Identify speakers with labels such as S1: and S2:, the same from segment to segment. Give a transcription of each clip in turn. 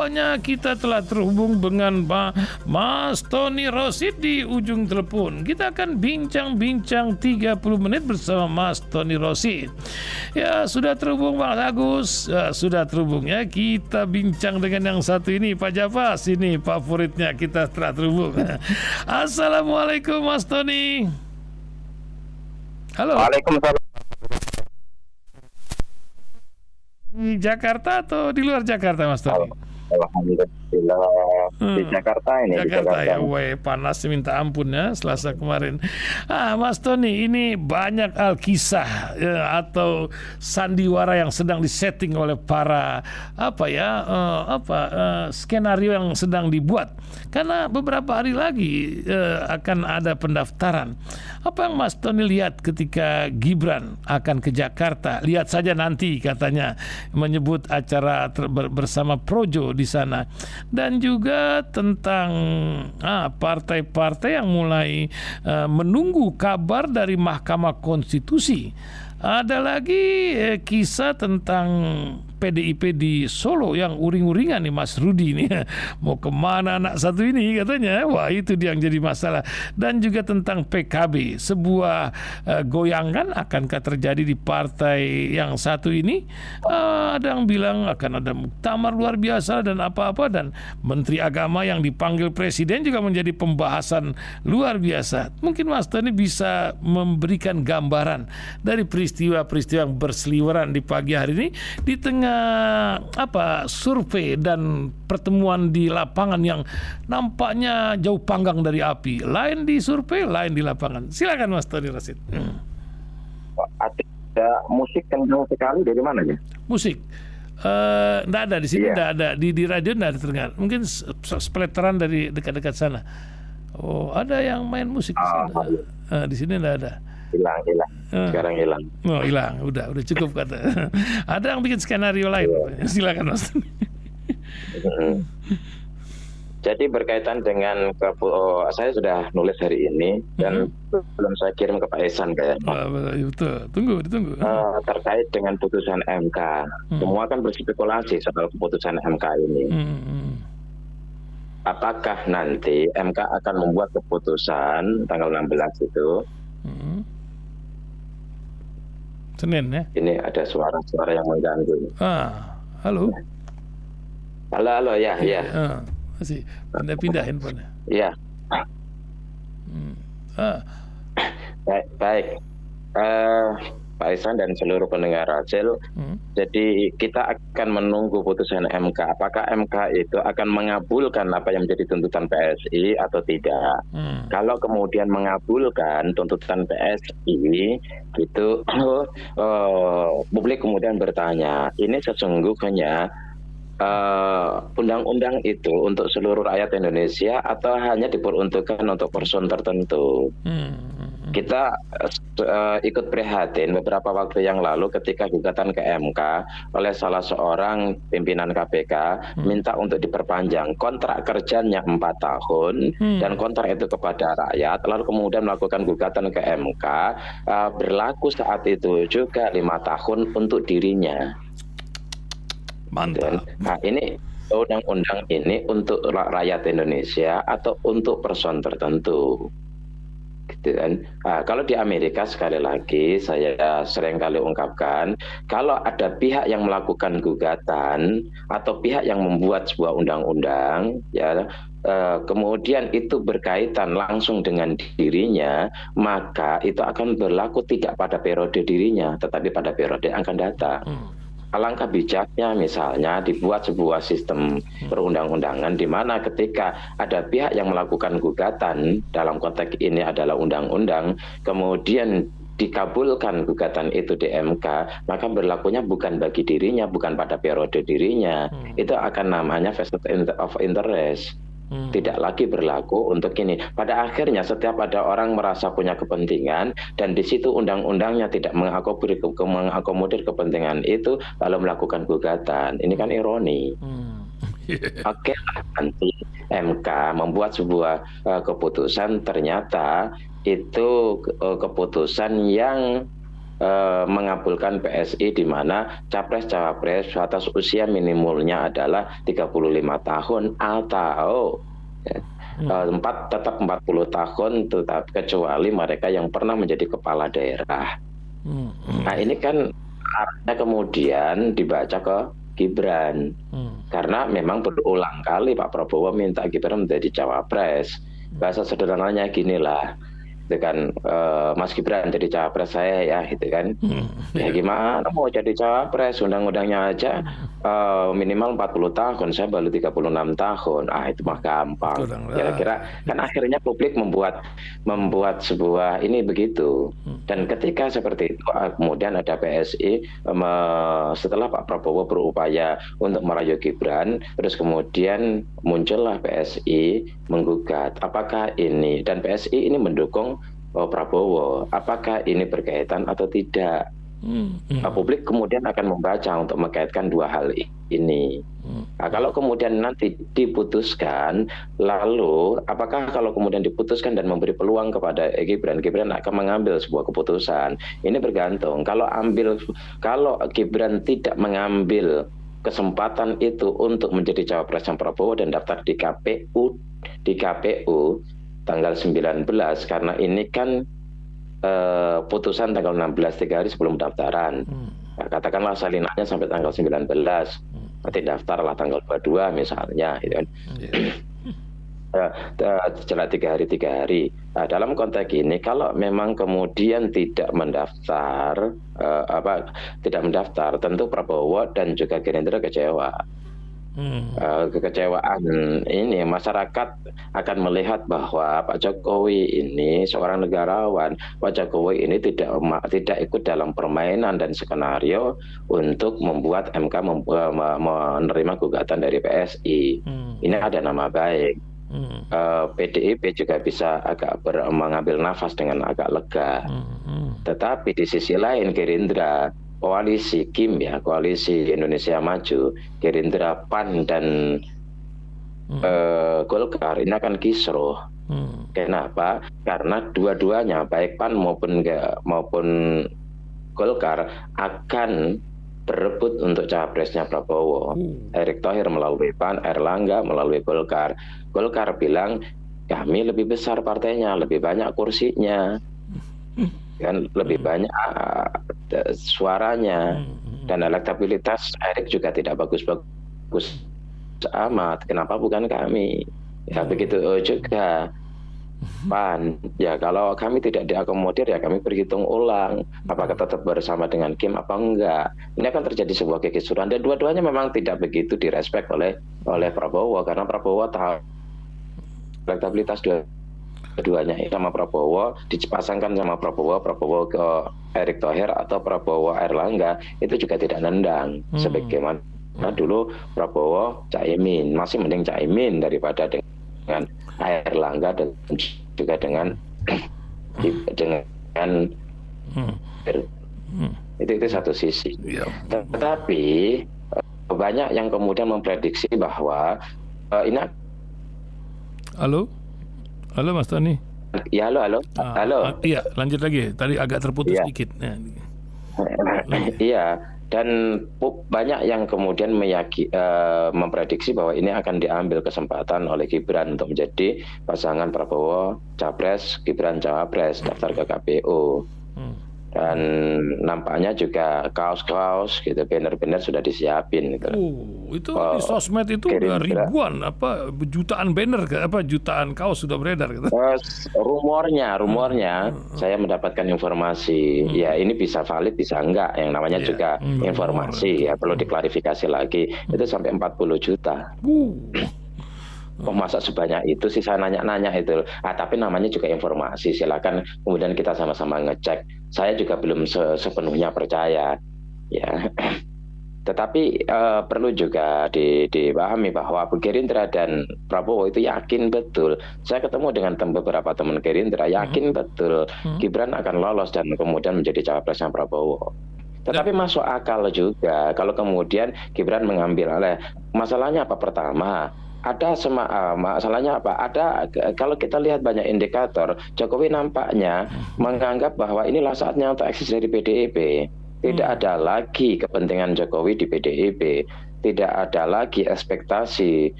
S1: nampaknya kita telah terhubung dengan Mas Tony Rosid di ujung telepon. Kita akan bincang-bincang 30 menit bersama Mas Tony Rosid. Ya, sudah terhubung Bang Agus. Ya, sudah terhubung ya. Kita bincang dengan yang satu ini, Pak Jafas. Ini favoritnya, kita telah terhubung. Assalamualaikum Mas Tony. Halo.
S2: Waalaikumsalam.
S1: Di Jakarta atau di luar Jakarta, Mas Tony?
S2: Alhamdulillah di Jakarta ini.
S1: Jakarta ya, panas minta ampun ya Selasa kemarin. Mas Tony, ini banyak kisah ya, atau sandiwara yang sedang disetting oleh para skenario yang sedang dibuat. Karena beberapa hari lagi akan ada pendaftaran. Apa yang Mas Tony lihat ketika Gibran akan ke Jakarta? Lihat saja nanti katanya menyebut acara bersama Projo di sana. Dan juga tentang partai-partai yang mulai menunggu kabar dari Mahkamah Konstitusi. Ada lagi kisah tentang PDIP di Solo yang uring-uringan nih Mas Rudi nih. Mau kemana anak satu ini katanya. Wah, itu dia yang jadi masalah. Dan juga tentang PKB. Sebuah goyangan akankah terjadi di partai yang satu ini. Ada yang bilang akan ada muktamar luar biasa dan apa-apa. Dan Menteri Agama yang dipanggil Presiden juga menjadi pembahasan luar biasa. Mungkin Mas Tony bisa memberikan gambaran dari peristiwa-peristiwa yang berseliweran di pagi hari ini di tengah survei dan pertemuan di lapangan yang nampaknya jauh panggang dari api. Lain di survei, lain di lapangan. Silakan Mas Tony Rosid.
S2: Ada musik kencang sekali, dari mana ya?
S1: Musik. Nggak ada di sini, nggak ada di radio, nggak ada terdengar. Mungkin spletteran dari dekat-dekat sana. Oh, ada yang main musik di sana. Di sini nggak ada.
S2: Hilang. Sekarang hilang.
S1: Oh, hilang. Udah cukup kata. Ada yang bikin skenario lain. Silakan Mas.
S2: Jadi berkaitan dengan saya sudah nulis hari ini dan belum saya kirim ke Pak Ihsan kayaknya.
S1: Betul. Ditunggu.
S2: Terkait dengan putusan MK. Semua kan berspekulasi soal keputusan MK ini. Apakah nanti MK akan membuat keputusan tanggal 16 itu?
S1: Senin ya?
S2: Ini ada suara-suara yang mengganggu.
S1: Halo.
S2: Halo ya.
S1: Masih pindah handphone.
S2: Iya. Baik. Pak Ihsan dan seluruh pendengar Rasil. Jadi kita akan menunggu putusan MK. Apakah MK itu akan mengabulkan apa yang menjadi tuntutan PSI atau tidak? Kalau kemudian mengabulkan tuntutan PSI, itu publik kemudian bertanya, ini sesungguhnya undang-undang itu untuk seluruh rakyat Indonesia atau hanya diperuntukkan untuk person tertentu? Kita ikut prihatin beberapa waktu yang lalu ketika gugatan ke MK oleh salah seorang pimpinan KPK minta untuk diperpanjang kontrak kerjanya 4 tahun dan kontrak itu kepada rakyat, lalu kemudian melakukan gugatan ke MK berlaku saat itu juga 5 tahun untuk dirinya.
S1: Mantap.
S2: Nah, ini undang-undang ini untuk rakyat Indonesia atau untuk person tertentu? Gitu kan. Kalau di Amerika sekali lagi saya sering kali ungkapkan, kalau ada pihak yang melakukan gugatan atau pihak yang membuat sebuah undang-undang, ya kemudian itu berkaitan langsung dengan dirinya, maka itu akan berlaku tidak pada periode dirinya, tetapi pada periode yang akan datang. Alangkah bijaknya misalnya dibuat sebuah sistem perundang-undangan di mana ketika ada pihak yang melakukan gugatan, dalam konteks ini adalah undang-undang, kemudian dikabulkan gugatan itu di MK, maka berlakunya bukan bagi dirinya, bukan pada periode dirinya. Itu akan namanya vested of interest. Tidak lagi berlaku untuk ini. Pada akhirnya setiap ada orang merasa punya kepentingan dan di situ undang-undangnya tidak mengakomodir kepentingan itu, lalu melakukan gugatan. Ini kan ironi. Oke, nanti MK membuat sebuah keputusan, ternyata itu keputusan yang mengabulkan PSI di mana capres-cawapres batas usia minimalnya adalah 35 tahun atau tetap 40 tahun tetap kecuali mereka yang pernah menjadi kepala daerah. Nah ini kan artinya kemudian dibaca ke Gibran karena memang berulang kali Pak Prabowo minta Gibran menjadi cawapres. Bahasa sederhananya ginilah, itu kan Mas Gibran jadi cawapres saya ya, gitu kan. Ya gimana mau jadi cawapres, undang-undangnya aja minimal 40 tahun, saya baru 36 tahun. Itu mah gampang. Kira-kira kan akhirnya publik membuat sebuah ini begitu. Dan ketika seperti itu kemudian ada PSI setelah Pak Prabowo berupaya untuk merayu Gibran, terus kemudian muncullah PSI menggugat apakah ini, dan PSI ini mendukung Prabowo, apakah ini berkaitan atau tidak. Publik kemudian akan membaca untuk mengkaitkan dua hal ini. Nah, kalau kemudian nanti diputuskan, lalu apakah kalau kemudian diputuskan dan memberi peluang kepada Gibran akan mengambil sebuah keputusan? Ini bergantung. Kalau Gibran tidak mengambil kesempatan itu untuk menjadi cawapresnya Prabowo dan daftar di KPU tanggal 19, karena ini kan putusan tanggal 16, 3 hari sebelum pendaftaran. Nah, katakanlah salinannya sampai tanggal 19, nanti daftarlah tanggal 22 misalnya, gitu kan. Setelah 3 hari. Nah, dalam konteks ini kalau memang kemudian tidak mendaftar, tentu Prabowo dan juga Gerindra kecewa. Kekecewaan ini masyarakat akan melihat bahwa Pak Jokowi ini seorang negarawan. Pak Jokowi ini tidak ikut dalam permainan dan skenario untuk membuat MK menerima gugatan dari PSI. Ini ada nama baik. PDIP juga bisa agak mengambil nafas dengan agak lega. Tetapi di sisi lain Gerindra, koalisi KIM ya, koalisi Indonesia Maju, Gerindra, PAN dan Golkar ini akan kisruh. Kenapa? Karena dua-duanya baik PAN maupun Golkar akan berebut untuk cawapresnya Prabowo. Erick Thohir melalui PAN, Erlangga melalui Golkar. Golkar bilang kami lebih besar partainya, lebih banyak kursinya, kan lebih banyak suaranya, dan elektabilitas Erick juga tidak bagus-bagus amat. Kenapa bukan kami? Ya begitu juga PAN. Ya kalau kami tidak diakomodir ya kami berhitung ulang apakah tetap bersama dengan Kim apa enggak. Ini akan terjadi sebuah kekisruhan dan dua-duanya memang tidak begitu direspek oleh Prabowo, karena Prabowo tahu elektabilitas keduanya sama Prabowo dipasangkan sama Prabowo ke Erick Thohir atau Prabowo Erlangga itu juga tidak nendang sebagaimana dulu Prabowo Caimin. Masih mending Caimin daripada dengan Erlangga dan juga dengan itu satu sisi. Tetapi banyak yang kemudian memprediksi bahwa ini. Halo Mas Tony. Ya halo.
S1: Iya lanjut lagi. Tadi agak terputus sedikit.
S2: Iya. Dan banyak yang kemudian memprediksi bahwa ini akan diambil kesempatan oleh Gibran untuk menjadi pasangan Prabowo Capres, Gibran Cawapres, daftar ke KPU. Dan nampaknya juga kaos-kaos gitu, banner-banner sudah disiapin gitu.
S1: Itu di sosmed itu udah ribuan, jutaan banner, jutaan kaos sudah beredar gitu.
S2: Rumornya saya mendapatkan informasi, ya ini bisa valid bisa enggak, yang namanya juga informasi ya, perlu diklarifikasi lagi. Itu sampai 40 juta. Masa sebanyak itu sih, saya nanya itu. Tapi namanya juga informasi, silakan kemudian kita sama-sama ngecek. Saya juga belum sepenuhnya percaya ya. Tetapi perlu juga dipahami bahwa Gerindra dan Prabowo itu yakin betul. Saya ketemu dengan beberapa teman Gerindra, yakin betul Gibran akan lolos dan kemudian menjadi cawapresnya Prabowo. Tetapi masuk akal juga kalau kemudian Gibran mengambil masalahnya apa? Pertama, masalahnya apa? Kalau kita lihat banyak indikator, Jokowi nampaknya menganggap bahwa inilah saatnya untuk eksis dari PDIP. Tidak ada lagi kepentingan Jokowi di PDIP. Tidak ada lagi ekspektasi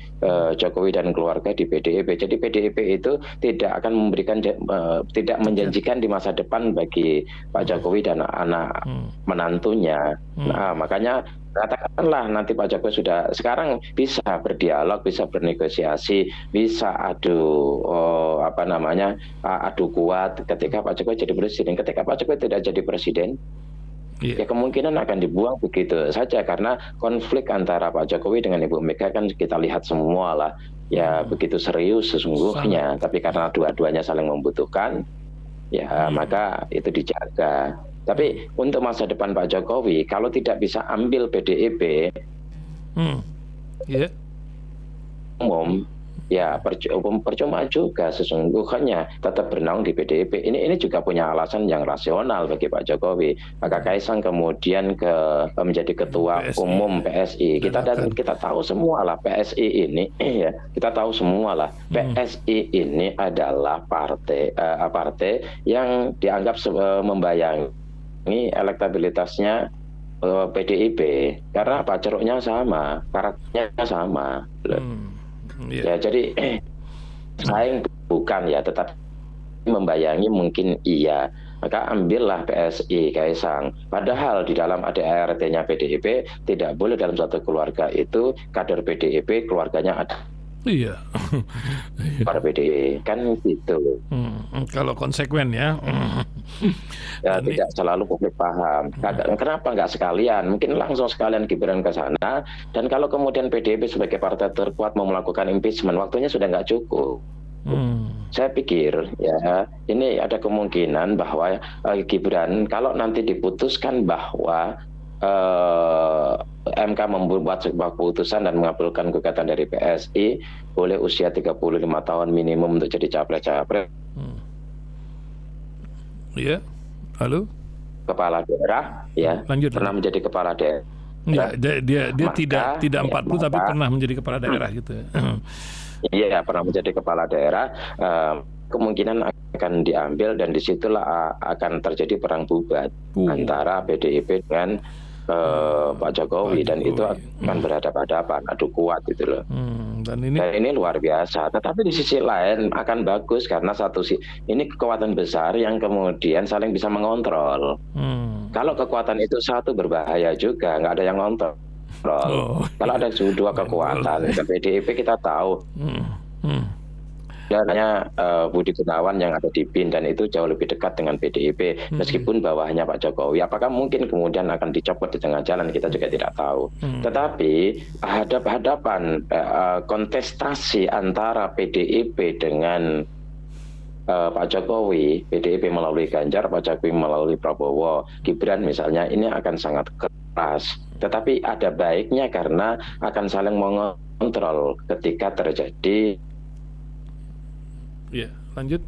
S2: Jokowi dan keluarga di PDIP. Jadi PDIP itu tidak akan memberikan, tidak menjanjikan di masa depan bagi Pak Jokowi dan anak menantunya. Nah, makanya katakanlah nanti Pak Jokowi sudah sekarang bisa berdialog, bisa bernegosiasi, bisa adu kuat ketika Pak Jokowi jadi presiden. Ketika Pak Jokowi tidak jadi presiden, ya kemungkinan akan dibuang begitu saja, karena konflik antara Pak Jokowi dengan Ibu Mega kan kita lihat semua lah, ya begitu serius sesungguhnya. Tapi karena dua-duanya saling membutuhkan, ya maka itu dijaga. Tapi untuk masa depan Pak Jokowi, kalau tidak bisa ambil PDIP umum, ya percuma juga sesungguhnya tetap bernaung di PDIP. Ini juga punya alasan yang rasional bagi Pak Jokowi. Maka Kaisang kemudian menjadi ketua umum PSI. Kita tahu semua lah PSI ini, ya kita tahu semua lah PSI ini adalah partai yang dianggap membayangi elektabilitasnya PDIP, karena apa? Ceruknya sama, karakternya sama. Ya, jadi saing bukan ya, tetapi membayangi mungkin iya. Maka ambillah PSI Kaisang. Padahal di dalam ADART-nya PDIP tidak boleh dalam satu keluarga itu kader PDIP keluarganya ada.
S1: Iya.
S2: Para PDIP kan gitu.
S1: Kalau konsekuen ya.
S2: Ya tidak selalu publik paham. Kenapa nggak sekalian? Mungkin langsung sekalian Gibran ke sana. Dan kalau kemudian PDIP sebagai partai terkuat mau melakukan impeachment, waktunya sudah nggak cukup. Saya pikir ya ini ada kemungkinan bahwa Gibran kalau nanti diputuskan bahwa MK membuat sebuah keputusan dan mengabulkan gugatan dari PSI, boleh usia 35 tahun minimum untuk jadi capres-capres.
S1: Iya, halo.
S2: Kepala daerah, ya.
S1: Lanjut.
S2: Pernah menjadi kepala daerah.
S1: Ya, dia tidak 40 tapi pernah menjadi kepala daerah gitu.
S2: Iya, pernah menjadi kepala daerah. Kemungkinan akan diambil dan disitulah akan terjadi perang bubat antara PDIP dengan Pak Jokowi, dan itu akan berhadapan-hadapan, adu kuat gitu loh. Dan ini luar biasa. Tetapi di sisi lain akan bagus karena ini kekuatan besar yang kemudian saling bisa mengontrol. Kalau kekuatan itu satu berbahaya juga, nggak ada yang ngontrol. Kalau ada dua kekuatan, PDIP kita tahu. Hanya Budi Gunawan yang ada di BIN, dan itu jauh lebih dekat dengan PDIP meskipun bawahnya Pak Jokowi. Apakah mungkin kemudian akan dicopot di tengah jalan, kita juga tidak tahu. Tetapi hadapan kontestasi antara PDIP dengan Pak Jokowi, PDIP melalui Ganjar, Pak Jokowi melalui Prabowo, Gibran misalnya, ini akan sangat keras. Tetapi ada baiknya karena akan saling mengontrol ketika terjadi.
S1: Ya, lanjut.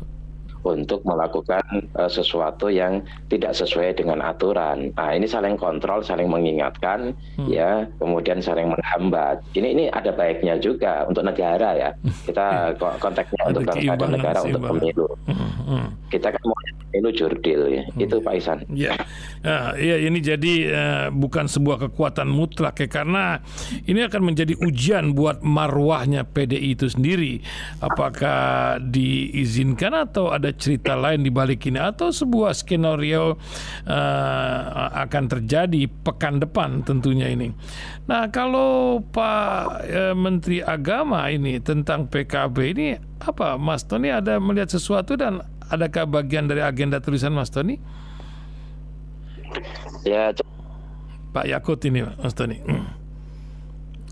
S2: Untuk melakukan sesuatu yang tidak sesuai dengan aturan. Nah, ini saling kontrol, saling mengingatkan, ya, kemudian saling menghambat. Ini ada baiknya juga untuk negara ya. Kita konteksnya untuk bangsa dan negara, untuk pemilu. Kita kan mau pemilu jurdil ya. Itu Pak Ihsan.
S1: Ya, ini jadi bukan sebuah kekuatan mutlak ya, karena ini akan menjadi ujian buat marwahnya PDI itu sendiri. Apakah diizinkan atau ada cerita lain di balik ini, atau sebuah skenario akan terjadi pekan depan tentunya ini. Nah, kalau Pak Menteri Agama ini tentang PKB ini apa, Mas Tony ada melihat sesuatu, dan adakah bagian dari agenda tulisan Mas Tony?
S2: Ya,
S1: Pak Yakut ini, Mas Tony.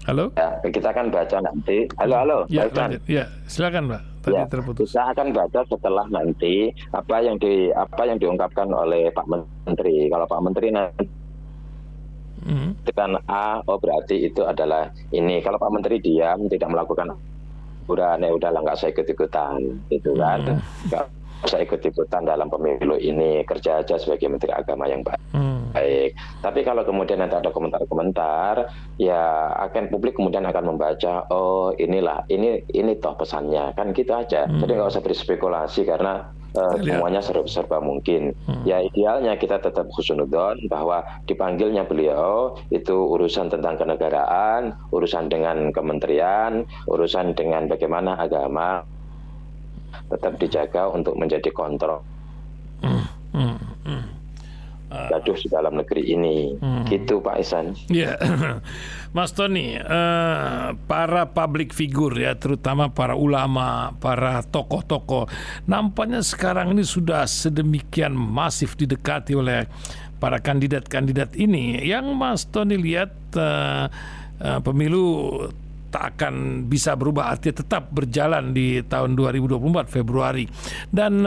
S1: Halo?
S2: Ya, kita akan baca nanti. Halo.
S1: Ya, ya, silakan Pak. Tadi
S2: ya,
S1: terputus.
S2: Kita akan baca setelah nanti apa yang diungkapkan oleh Pak Menteri. Kalau Pak Menteri nanti kan berarti itu adalah ini. Kalau Pak Menteri diam, tidak melakukan udah lah, nggak saya ikut-ikutan gitu kan. usah ikut-ikutan dalam pemilu ini, kerja aja sebagai Menteri Agama yang baik. Tapi kalau kemudian nanti ada komentar-komentar, ya akan publik kemudian akan membaca, oh inilah, ini toh pesannya, kan gitu aja. Jadi nggak usah berspekulasi karena semuanya serba mungkin. Ya idealnya kita tetap husnudzon bahwa dipanggilnya beliau itu urusan tentang kenegaraan, urusan dengan kementerian, urusan dengan bagaimana agama tetap dijaga untuk menjadi kontrol gaduh di dalam negeri ini. Gitu Pak Ihsan.
S1: Ya, Mas Tony, para public figure ya, terutama para ulama, para tokoh-tokoh, nampaknya sekarang ini sudah sedemikian masif didekati oleh para kandidat-kandidat ini. Yang Mas Tony lihat pemilu tak akan bisa berubah, artinya tetap berjalan di tahun 2024 Februari, dan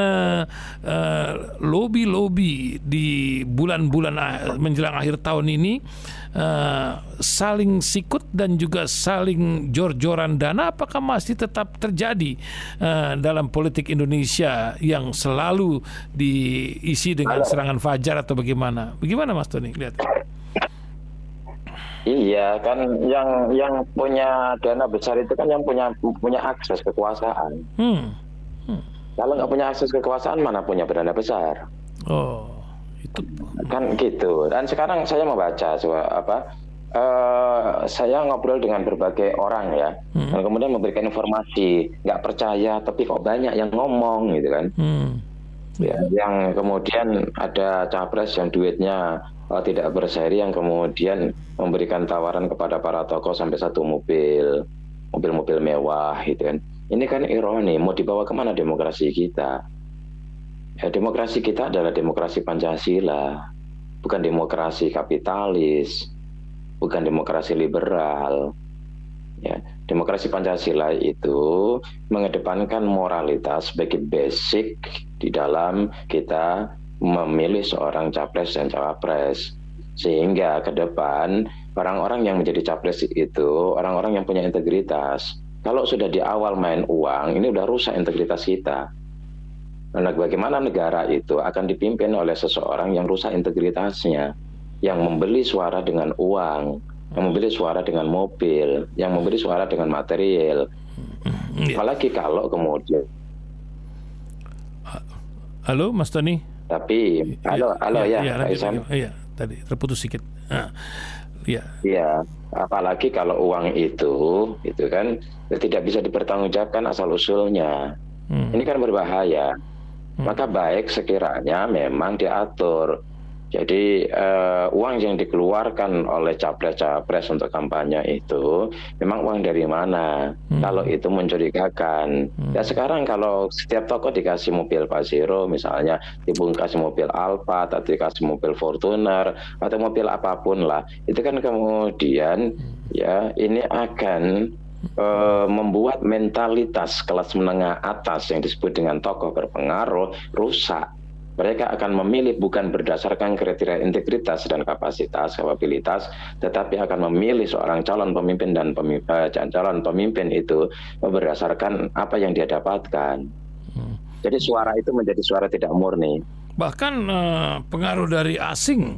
S1: lobby-lobby di bulan-bulan menjelang akhir tahun ini saling sikut dan juga saling jor-joran dana, apakah masih tetap terjadi dalam politik Indonesia yang selalu diisi dengan serangan fajar atau bagaimana? Bagaimana Mas Tony lihat?
S2: Iya kan, yang punya dana besar itu kan yang punya akses kekuasaan. Kalau nggak punya akses kekuasaan, mana punya dana besar?
S1: Oh, itu
S2: kan gitu. Dan sekarang saya membaca saya ngobrol dengan berbagai orang ya, dan kemudian memberikan informasi, nggak percaya tapi kok banyak yang ngomong gitu kan. Ya, yang kemudian ada capres yang duitnya tidak berseri, yang kemudian memberikan tawaran kepada para tokoh sampai 1 mobil mewah gitu kan. Ini kan ironi, mau dibawa kemana demokrasi kita? Ya, demokrasi kita adalah demokrasi Pancasila, bukan demokrasi kapitalis, bukan demokrasi liberal. Ya, demokrasi Pancasila itu mengedepankan moralitas sebagai basic di dalam kita memilih seorang capres dan cawapres, sehingga ke depan orang-orang yang menjadi capres itu orang-orang yang punya integritas. Kalau sudah di awal main uang, ini udah rusak integritas kita. Nah, bagaimana negara itu akan dipimpin oleh seseorang yang rusak integritasnya, yang membeli suara dengan uang, yang membeli suara dengan mobil, yang membeli suara dengan material. Apalagi kalau kemudian.
S1: Halo Mas Tony.
S2: Tapi halo ya Pak Ihsan.
S1: Iya, tadi terputus sedikit.
S2: Iya, apalagi kalau uang itu kan tidak bisa dipertanggungjawabkan asal usulnya. Ini kan berbahaya. Maka baik sekiranya memang diatur. Jadi uang yang dikeluarkan oleh capres-capres untuk kampanye itu memang uang dari mana? Kalau itu mencurigakan. Ya sekarang kalau setiap tokoh dikasih mobil Pajero misalnya, dikasih mobil Alphard atau dikasih mobil Fortuner atau mobil apapun lah, itu kan kemudian ya ini akan membuat mentalitas kelas menengah atas yang disebut dengan tokoh berpengaruh rusak. Mereka akan memilih bukan berdasarkan kriteria integritas dan kapabilitas, tetapi akan memilih seorang calon pemimpin dan calon pemimpin itu berdasarkan apa yang dia dapatkan. Jadi suara itu menjadi suara tidak murni.
S1: Bahkan pengaruh dari asing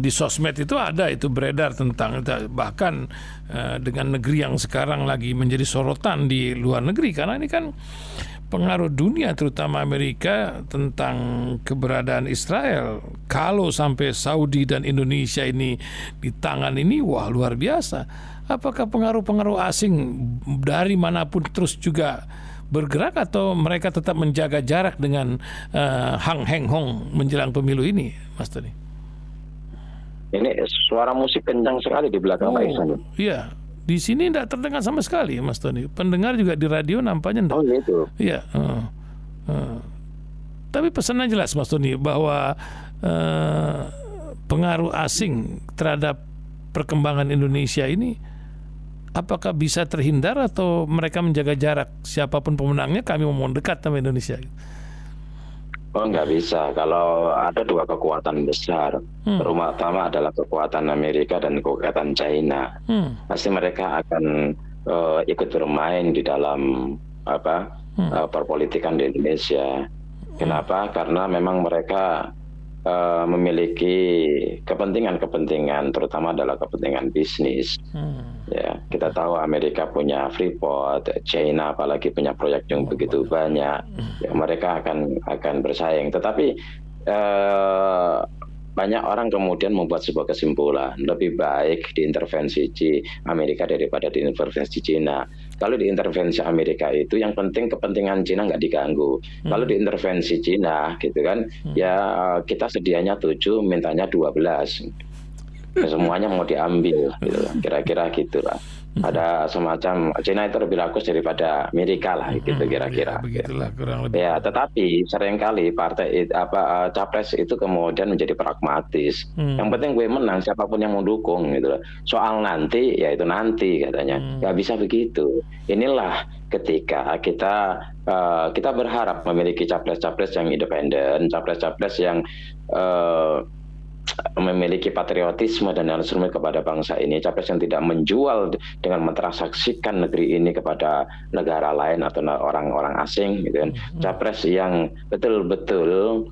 S1: di sosmed itu ada, itu beredar tentang, bahkan dengan negeri yang sekarang lagi menjadi sorotan di luar negeri, karena ini kan pengaruh dunia terutama Amerika tentang keberadaan Israel. Kalau sampai Saudi dan Indonesia ini di tangan ini, wah luar biasa. Apakah pengaruh-pengaruh asing dari manapun terus juga bergerak atau mereka tetap menjaga jarak dengan Hang Heng Hong menjelang pemilu ini, Mas Tony?
S2: Ini suara musik kencang sekali di belakang Pak Ihsan.
S1: Iya. Di sini tidak terdengar sama sekali, Mas Tony. Pendengar juga di radio nampaknya tidak.
S2: Oh gitu.
S1: Iya. Tapi pesannya jelas, Mas Tony, bahwa pengaruh asing terhadap perkembangan Indonesia ini, apakah bisa terhindar atau mereka menjaga jarak? Siapapun pemenangnya, kami mau dekat sama Indonesia.
S2: Oh nggak bisa. Kalau ada dua kekuatan besar, terutama adalah kekuatan Amerika dan kekuatan China. Pasti mereka akan ikut bermain di dalam perpolitikan di Indonesia. Kenapa? Karena memang mereka memiliki kepentingan-kepentingan, terutama adalah kepentingan bisnis. Ya, kita tahu Amerika punya Freeport, China apalagi punya proyek yang begitu banyak. Ya, mereka akan bersaing. Tetapi banyak orang kemudian membuat sebuah kesimpulan, lebih baik diintervensi Amerika daripada diintervensi Cina. Kalau diintervensi Amerika itu yang penting kepentingan Cina nggak diganggu. Kalau diintervensi Cina gitu kan, ya kita sedianya 7, mintanya 12. Semuanya mau diambil, gitu. Kira-kira gitulah. Ada semacam Cina itu lebih bagus daripada Amerika lah, gitu kira-kira.
S1: Ya, begitulah kurang lebih.
S2: Ya, tetapi seringkali capres itu kemudian menjadi pragmatis. Yang penting gue menang, siapapun yang mendukung gitu. Soal nanti, ya itu nanti katanya. Gak bisa begitu. Inilah ketika kita berharap memiliki capres-capres yang independen, capres-capres yang memiliki patriotisme dan nasionalisme kepada bangsa ini, capres yang tidak menjual dengan mentransaksikan negeri ini kepada negara lain atau orang-orang asing, gitu kan. Capres yang betul-betul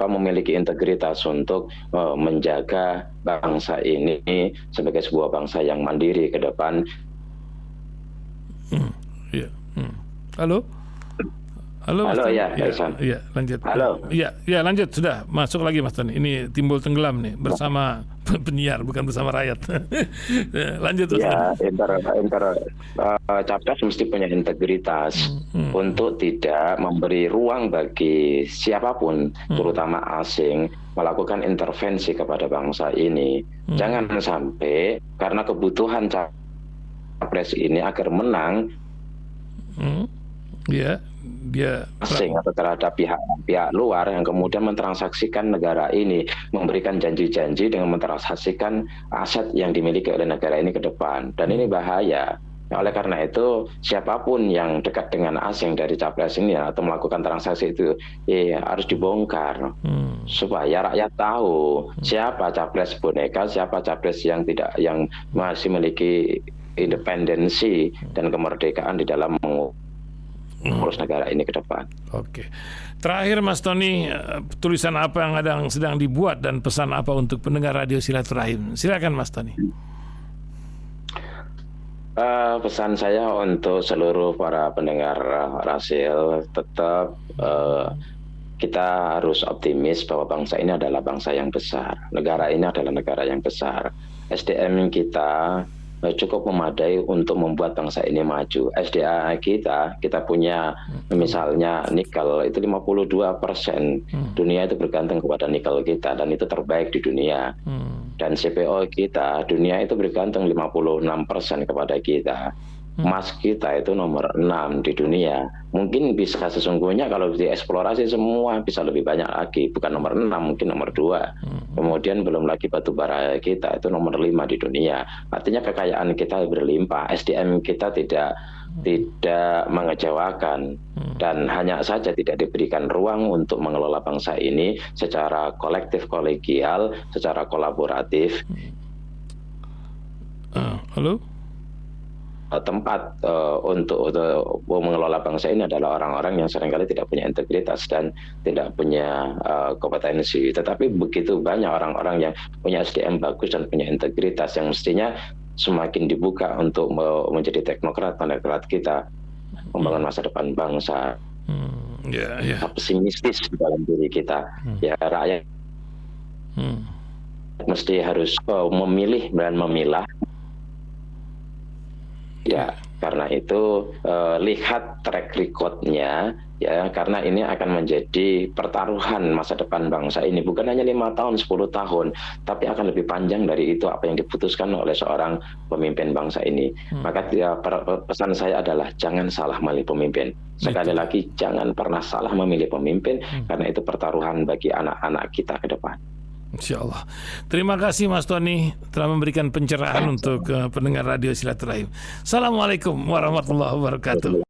S2: memiliki integritas untuk menjaga bangsa ini sebagai sebuah bangsa yang mandiri ke depan.
S1: Halo, Mas Tony.
S2: Ya,
S1: ya, lanjut.
S2: Halo.
S1: Ya, lanjut sudah. Masuk lagi Mas Tony. Ini timbul tenggelam nih bersama penyiar bukan bersama rakyat. Lanjut Mas Tony.
S2: Capres mesti punya integritas untuk tidak memberi ruang bagi siapapun, terutama asing, melakukan intervensi kepada bangsa ini. Jangan sampai karena kebutuhan capres ini agar menang, dia asing atau terhadap pihak luar yang kemudian mentransaksikan negara ini, memberikan janji-janji dengan mentransaksikan aset yang dimiliki oleh negara ini ke depan, dan ini bahaya. Oleh karena itu, siapapun yang dekat dengan asing dari capres ini atau melakukan transaksi itu harus dibongkar supaya rakyat tahu siapa capres boneka, siapa capres yang masih memiliki independensi dan kemerdekaan di dalam mengurus negara ini ke depan.
S1: Oke. Terakhir Mas Tony, tulisan apa yang sedang dibuat dan pesan apa untuk pendengar Radio Silaturahim? Silakan Mas Tony.
S2: Pesan saya untuk seluruh para pendengar Rasil, tetap kita harus optimis bahwa bangsa ini adalah bangsa yang besar. Negara ini adalah negara yang besar. SDM kita cukup memadai untuk membuat bangsa ini maju. SDA kita punya misalnya nikel itu 52%. Dunia itu bergantung kepada nikel kita dan itu terbaik di dunia. Dan CPO kita, dunia itu bergantung 56% kepada kita. Emas kita itu nomor 6 di dunia. Mungkin bisa sesungguhnya kalau dieksplorasi semua bisa lebih banyak lagi. Bukan nomor 6, mungkin nomor 2. Kemudian belum lagi batu bara kita itu nomor 5 di dunia. Artinya kekayaan kita berlimpah. SDM kita tidak mengecewakan. Dan hanya saja tidak diberikan ruang untuk mengelola bangsa ini secara kolektif, kolegial, secara kolaboratif.
S1: Halo?
S2: Tempat untuk mengelola bangsa ini adalah orang-orang yang seringkali tidak punya integritas dan tidak punya kompetensi. Tetapi begitu banyak orang-orang yang punya SDM bagus dan punya integritas yang mestinya semakin dibuka untuk menjadi teknokrat kita, membangun masa depan bangsa. Pesimistis di dalam diri kita. Ya, rakyat mesti harus memilih dan memilah. Ya, karena itu lihat track record-nya ya, karena ini akan menjadi pertaruhan masa depan bangsa ini, bukan hanya 5 tahun, 10 tahun, tapi akan lebih panjang dari itu apa yang diputuskan oleh seorang pemimpin bangsa ini. Maka pesan saya adalah jangan salah memilih pemimpin. Sekali lagi, jangan pernah salah memilih pemimpin, karena itu pertaruhan bagi anak-anak kita ke depan.
S1: Insyaallah. Terima kasih Mas Tony telah memberikan pencerahan untuk pendengar Radio Silaturahim. Assalamualaikum warahmatullahi wabarakatuh.